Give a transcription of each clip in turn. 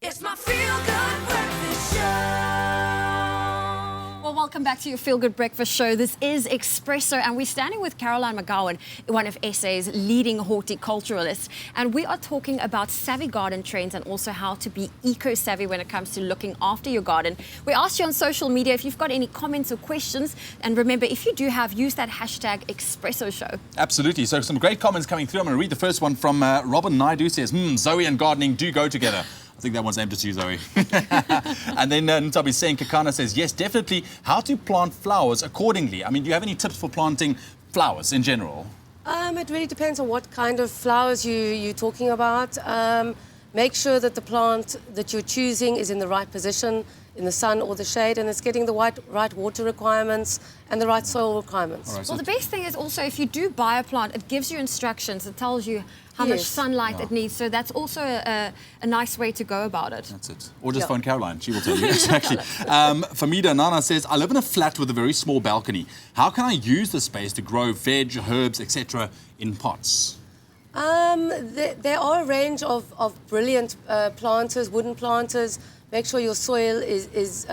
It's my feel-good breakfast show. Well, welcome back to your Feel Good Breakfast show. This is Expresso, and we're standing with Caroline McGowan, one of SA's leading horticulturalists. And we are talking about savvy garden trends and also how to be eco-savvy when it comes to looking after your garden. We asked you on social media if you've got any comments or questions. And remember, if you do have, use that hashtag Expresso show. Absolutely. So some great comments coming through. I'm going to read the first one from Robin Naidu. Says, Zoe and gardening do go together. I think that one's aimed at you, Zoe. And then Ntabi saying, Kakana says, yes, definitely. How to plant flowers accordingly. I mean, do you have any tips for planting flowers in general? It really depends on what kind of flowers you're talking about. Make sure that the plant that you're choosing is in the right position, in the sun or the shade, and it's getting the right water requirements and the right soil requirements. Well, the best thing is also if you do buy a plant, it gives you instractions. It tells you how much sunlight it needs. So that's also a nice way to go about it. That's it. Or just phone Caroline. She will tell you. Exactly. Famida Nana says, I live in a flat with a very small balcony. How can I use the space to grow veg, herbs, etc. in pots? There are a range of brilliant planters, wooden planters. Make sure your soil is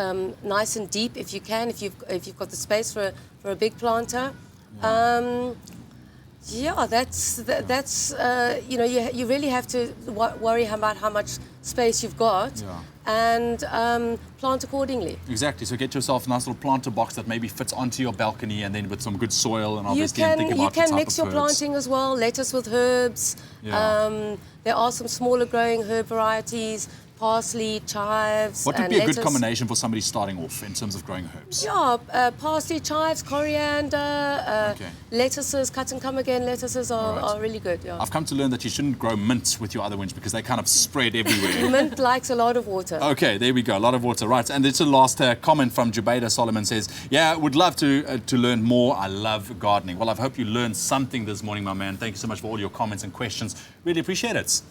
nice and deep if you can, if you've got the space for a big planter. That's you know, you really have to worry about how much space you've got and plant accordingly. Exactly. So get yourself a nice little planter box that maybe fits onto your balcony, and then with some good soil, and obviously you can mix your planting as well. Lettuce with herbs. There are some smaller growing herb varieties. Parsley, chives. What would and be a lettuce. good combination for somebody starting off in terms of growing herbs? Parsley, chives, coriander, lettuces, cut and come again. Lettuces are really good. Yeah. I've come to learn that you shouldn't grow mint with your other ones because they kind of spread everywhere. Mint likes a lot of water. Okay, there we go. A lot of water, right? And it's a last comment from Jubaida Solomon says, yeah, would love to learn more. I love gardening. Well, I hope you learned something this morning, my man. Thank you so much for all your comments and questions. Really appreciate it.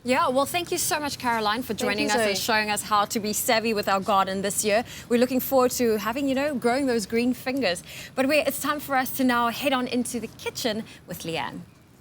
Yeah, well, thank you so much, Caroline, for joining us and showing us how to be savvy with our garden this year. We're looking forward to having, growing those green fingers. But it's time for us to now head on into the kitchen with Leigh-anne.